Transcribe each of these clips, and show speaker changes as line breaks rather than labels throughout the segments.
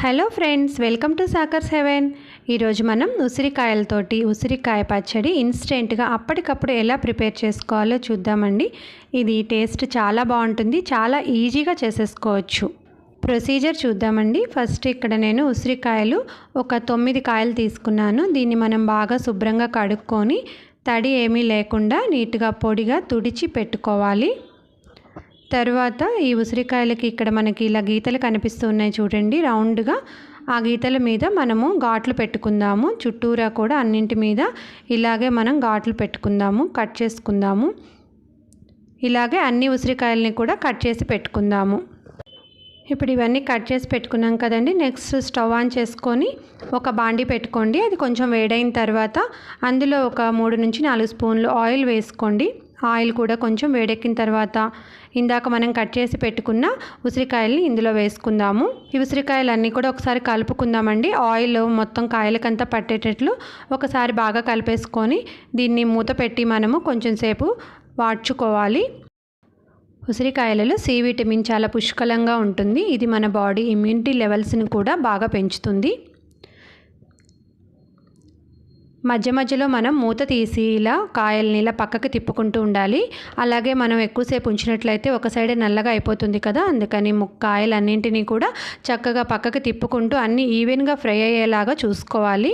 Hello friends, welcome to సాకర్స్ heaven. ఈరోజు మనం ఉసిరికాయలతోటి ఉసిరికాయ పచ్చడి ఇన్స్టెంట్గా అప్పటికప్పుడు ఎలా ప్రిపేర్ చేసుకోవాలో చూద్దామండి. ఇది టేస్ట్ చాలా బాగుంటుంది, చాలా ఈజీగా చేసేసుకోవచ్చు. ప్రొసీజర్ చూద్దామండి. ఫస్ట్ ఇక్కడ నేను ఉసిరికాయలు ఒక 9 కాయలు తీసుకున్నాను. దీన్ని మనం బాగా శుభ్రంగా కడుక్కొని తడి ఏమీ లేకుండా నీట్గా పొడిగా తుడిచి పెట్టుకోవాలి. తర్వాత ఈ ఉసిరికాయలకి ఇక్కడ మనకి ఇలా గీతలు కనిపిస్తున్నాయి చూడండి, రౌండ్గా. ఆ గీతల మీద మనము ఘాట్లు పెట్టుకుందాము. చుట్టూరా కూడా అన్నింటి మీద ఇలాగే మనం ఘాట్లు పెట్టుకుందాము, కట్ చేసుకుందాము. ఇలాగే అన్ని ఉసిరికాయలని కూడా కట్ చేసి పెట్టుకుందాము. ఇప్పుడు ఇవన్నీ కట్ చేసి పెట్టుకున్నాం కదండి. నెక్స్ట్ స్టవ్ ఆన్ చేసుకొని ఒక బాండీ పెట్టుకోండి. అది కొంచెం వేడైన తర్వాత అందులో ఒక 3 నుంచి 4 స్పూన్లు ఆయిల్ వేసుకోండి. ఆయిల్ కూడా కొంచెం వేడెక్కిన తర్వాత ఇందాక మనం కట్ చేసి పెట్టుకున్న ఉసిరికాయల్ని ఇందులో వేసుకుందాము. ఈ ఉసిరికాయలన్నీ కూడా ఒకసారి కలుపుకుందామండి. ఆయిల్ మొత్తం కాయలకంతా పట్టేటట్లు ఒకసారి బాగా కలిపేసుకొని దీన్ని మూత పెట్టి మనము కొంచెం సేపు వాడ్చుకోవాలి. ఉసిరికాయలలో సి విటమిన్ చాలా పుష్కలంగా ఉంటుంది. ఇది మన బాడీ ఇమ్యూనిటీ లెవెల్స్ని కూడా బాగా పెంచుతుంది. మధ్య మధ్యలో మనం మూత తీసి ఇలా కాయల్ని ఇలా పక్కకి తిప్పుకుంటూ ఉండాలి. అలాగే మనం ఎక్కువసేపు ఉంచినట్లయితే ఒక సైడే నల్లగా అయిపోతుంది కదా, అందుకని కాయలన్నింటినీ కూడా చక్కగా పక్కకి తిప్పుకుంటూ అన్నీ ఈవెన్గా ఫ్రై అయ్యేలాగా చూసుకోవాలి.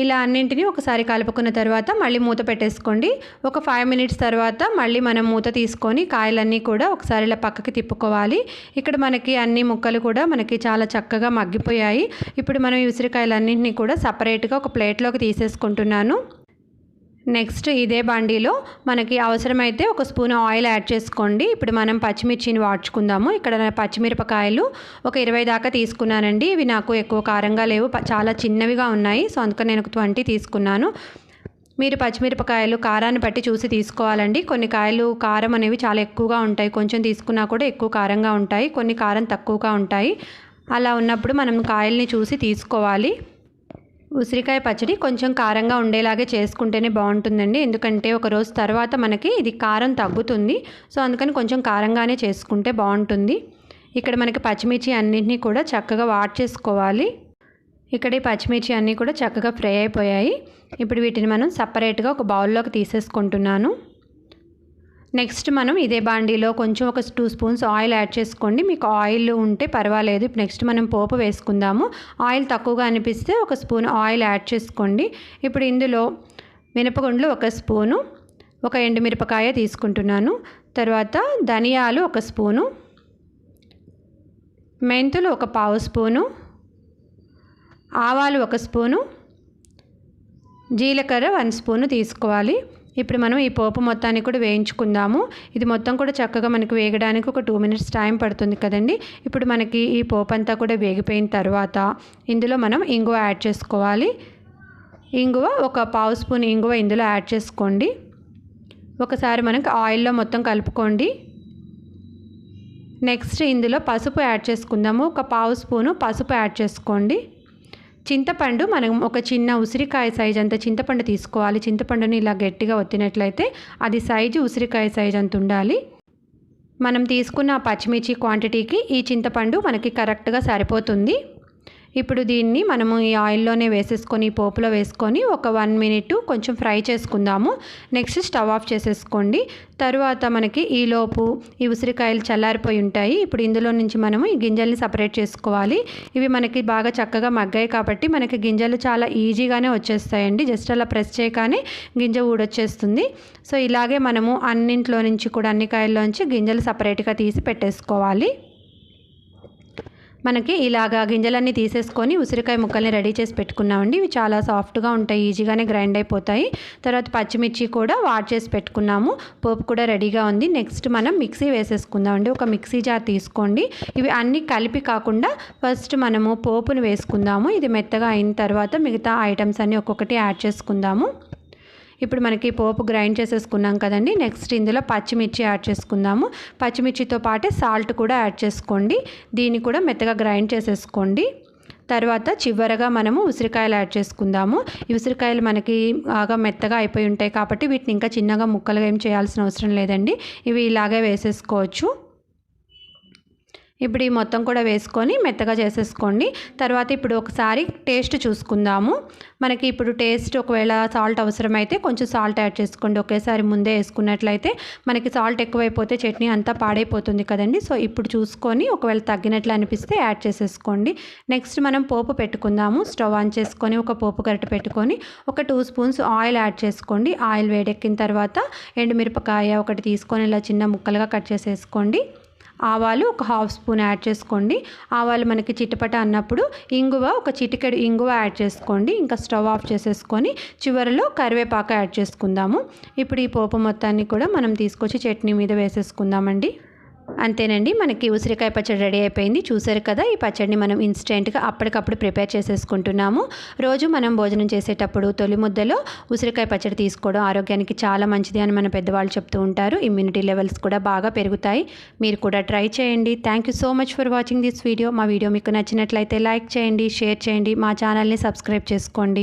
ఇలా అన్నింటినీ ఒకసారి కలుపుకున్న తర్వాత మళ్ళీ మూత పెట్టేసుకోండి. ఒక 5 మినిట్స్ తర్వాత మళ్ళీ మనం మూత తీసుకొని కాయలన్నీ కూడా ఒకసారి ఇలా పక్కకి తిప్పుకోవాలి. ఇక్కడ మనకి అన్ని ముక్కలు కూడా మనకి చాలా చక్కగా మగ్గిపోయాయి. ఇప్పుడు మనం ఈ ఉసిరికాయలన్నింటినీ కూడా సపరేట్గా ఒక ప్లేట్లోకి తీసేసుకుంటున్నాను. నెక్స్ట్ ఇదే బండిలో మనకి అవసరమైతే ఒక స్పూన్ ఆయిల్ యాడ్ చేసుకోండి. ఇప్పుడు మనం పచ్చిమిర్చిని వాడ్చుకుందాము. ఇక్కడ పచ్చిమిరపకాయలు ఒక 20 దాకా తీసుకున్నానండి. ఇవి నాకు ఎక్కువ కారంగా లేవు, చాలా చిన్నవిగా ఉన్నాయి. సో అందుకని నేను 20 తీసుకున్నాను. మీరు పచ్చిమిరపకాయలు కారాన్ని బట్టి చూసి తీసుకోవాలండి. కొన్ని కాయలు కారం అనేవి చాలా ఎక్కువగా ఉంటాయి, కొంచెం తీసుకున్నా కూడా ఎక్కువ కారంగా ఉంటాయి. కొన్ని కారం తక్కువగా ఉంటాయి. అలా ఉన్నప్పుడు మనం కాయల్ని చూసి తీసుకోవాలి. ఉసిరికాయ పచ్చడి కొంచెం కారంగా ఉండేలాగే చేసుకుంటేనే బాగుంటుందండి. ఎందుకంటే ఒక రోజు తర్వాత మనకి ఇది కారం తగ్గుతుంది. సో అందుకని కొంచెం కారంగానే చేసుకుంటే బాగుంటుంది. ఇక్కడ మనకి పచ్చిమిర్చి అన్నింటినీ కూడా చక్కగా వాట్ చేసుకోవాలి. ఇక్కడ ఈ పచ్చిమిర్చి అన్నీ కూడా చక్కగా ఫ్రై అయిపోయాయి. ఇప్పుడు వీటిని మనం సపరేట్గా ఒక బౌల్లోకి తీసేసుకుంటున్నాను. నెక్స్ట్ మనం ఇదే బాండీలో కొంచెం ఒక 2 స్పూన్స్ ఆయిల్ యాడ్ చేసుకోండి. మీకు ఆయిల్ ఉంటే పర్వాలేదు. నెక్స్ట్ మనం పోపు వేసుకుందాము. ఆయిల్ తక్కువగా అనిపిస్తే ఒక స్పూన్ ఆయిల్ యాడ్ చేసుకోండి. ఇప్పుడు ఇందులో మినపగుండ్లు 1 స్పూను, ఒక ఎండుమిరపకాయ తీసుకుంటున్నాను. తర్వాత ధనియాలు 1 స్పూను, మెంతులు ఒక 1/2 స్పూను, ఆవాలు 1 స్పూను, జీలకర్ర 1 స్పూను తీసుకోవాలి. ఇప్పుడు మనం ఈ పోపు మొత్తాన్ని కూడా వేయించుకుందాము. ఇది మొత్తం కూడా చక్కగా మనకి వేగడానికి ఒక 2 మినిట్స్ టైం పడుతుంది కదండి. ఇప్పుడు మనకి ఈ పోపు అంతా కూడా వేగిపోయిన తర్వాత ఇందులో మనం ఇంగువ యాడ్ చేసుకోవాలి. ఇంగువ ఒక 1/2 స్పూన్ ఇంగువ ఇందులో యాడ్ చేసుకోండి. ఒకసారి మనకి ఆయిల్లో మొత్తం కలుపుకోండి. నెక్స్ట్ ఇందులో పసుపు యాడ్ చేసుకుందాము. ఒక 1/2 స్పూను పసుపు యాడ్ చేసుకోండి. చింతపండు మనం ఒక చిన్న ఉసిరికాయ సైజ్ అంత చింతపండు తీసుకోవాలి. చింతపండుని ఇలా గట్టిగా ఒత్తినట్లయితే అది సైజు ఉసిరికాయ సైజ్ అంత ఉండాలి. మనం తీసుకున్న పచ్చిమిర్చి క్వాంటిటీకి ఈ చింతపండు మనకి కరెక్ట్గా సరిపోతుంది. ఇప్పుడు దీన్ని మనము ఈ ఆయిల్లోనే వేసేసుకొని పోపులో వేసుకొని ఒక 1 మినిట్ కొంచెం ఫ్రై చేసుకుందాము. నెక్స్ట్ స్టవ్ ఆఫ్ చేసేసుకోండి. తర్వాత మనకి ఈలోపు ఈ ఉసిరికాయలు చల్లారిపోయి ఉంటాయి. ఇప్పుడు ఇందులో నుంచి మనము ఈ గింజల్ని సపరేట్ చేసుకోవాలి. ఇవి మనకి బాగా చక్కగా మగ్గాయి కాబట్టి మనకి గింజలు చాలా ఈజీగానే వచ్చేస్తాయండి. జస్ట్ అలా ప్రెస్ చేయగానే గింజ ఊడొచ్చేస్తుంది. సో ఇలాగే మనము అన్నింట్లో నుంచి కూడా అన్ని కాయల్లోంచి గింజలు సపరేట్గా తీసి పెట్టేసుకోవాలి. మనకి ఇలాగా గింజలన్నీ తీసేసుకొని ఉసిరికాయ ముక్కల్ని రెడీ చేసి పెట్టుకున్నామండి. ఇవి చాలా సాఫ్ట్గా ఉంటాయి, ఈజీగానే గ్రైండ్ అయిపోతాయి. తర్వాత పచ్చిమిర్చి కూడా వాట్ చేసి పెట్టుకున్నాము. పోపు కూడా రెడీగా ఉంది. నెక్స్ట్ మనం మిక్సీ వేసేసుకుందామండి. ఒక మిక్సీ జార్ తీసుకోండి. ఇవి అన్నీ కలిపి కాకుండా ఫస్ట్ మనము పోపును వేసుకుందాము. ఇది మెత్తగా అయిన తర్వాత మిగతా ఐటమ్స్ అన్నీ ఒక్కొక్కటి యాడ్ చేసుకుందాము. ఇప్పుడు మనకి పోపు గ్రైండ్ చేసేసుకున్నాం కదండి. నెక్స్ట్ ఇందులో పచ్చిమిర్చి యాడ్ చేసుకుందాము. పచ్చిమిర్చితో పాటే సాల్ట్ కూడా యాడ్ చేసుకోండి. దీన్ని కూడా మెత్తగా గ్రైండ్ చేసేసుకోండి. తర్వాత చివరగా మనము ఉసిరికాయలు యాడ్ చేసుకుందాము. ఈ ఉసిరికాయలు మనకి బాగా మెత్తగా అయిపోయి ఉంటాయి కాబట్టి వీటిని ఇంకా చిన్నగా ముక్కలుగా ఏం చేయాల్సిన అవసరం లేదండి. ఇవి ఇలాగే వేసేసుకోవచ్చు. ఇప్పుడు ఈ మొత్తం కూడా వేసుకొని మెత్తగా చేసేసుకోండి. తర్వాత ఇప్పుడు ఒకసారి టేస్ట్ చూసుకుందాము. మనకి ఇప్పుడు టేస్ట్ ఒకవేళ సాల్ట్ అవసరమైతే కొంచెం సాల్ట్ యాడ్ చేసుకోండి. ఒకేసారి ముందే వేసుకున్నట్లయితే మనకి సాల్ట్ ఎక్కువైపోతే చట్నీ అంతా పాడైపోతుంది కదండి. సో ఇప్పుడు చూసుకొని ఒకవేళ తగ్గినట్లు అనిపిస్తే యాడ్ చేసేసుకోండి. నెక్స్ట్ మనం పోపు పెట్టుకుందాము. స్టవ్ ఆన్ చేసుకొని ఒక పోపు గరిటె పెట్టుకొని ఒక 2 స్పూన్స్ ఆయిల్ యాడ్ చేసుకోండి. ఆయిల్ వేడెక్కిన తర్వాత ఎండుమిరపకాయ ఒకటి తీసుకొని ఇలా చిన్న ముక్కలుగా కట్ చేసేసుకోండి. ఆవాలు ఒక 1/2 స్పూన్ యాడ్ చేసుకోండి. ఆవాలు మనకి చిటపట అన్నప్పుడు ఇంగువ ఒక చిటికెడు ఇంగువ యాడ్ చేసుకోండి. ఇంకా స్టవ్ ఆఫ్ చేసేసుకొని చివరిలో కరివేపాకు యాడ్ చేసుకుందాము. ఇప్పుడు ఈ పోపు మొత్తాన్ని కూడా మనం తీసుకొచ్చి చట్నీ మీద వేసేసుకుందామండి. అంతేనండి, మనకి ఉసిరికాయ పచ్చడి రెడీ అయిపోయింది. చూసారు కదా, ఈ పచ్చడిని మనం ఇన్స్టెంట్గా అప్పటికప్పుడు ప్రిపేర్ చేసేసుకుంటున్నాము. రోజు మనం భోజనం చేసేటప్పుడు తొలి ముద్దలో ఉసిరికాయ పచ్చడి తీసుకోవడం ఆరోగ్యానికి చాలా మంచిది అని మన పెద్దవాళ్ళు చెప్తూ ఉంటారు. ఇమ్యూనిటీ లెవెల్స్ కూడా బాగా పెరుగుతాయి. మీరు కూడా ట్రై చేయండి. Thank you so much for watching this video. మా వీడియో మీకు నచ్చినట్లయితే లైక్ చేయండి, షేర్ చేయండి, మా ఛానల్ని సబ్స్క్రైబ్ చేసుకోండి.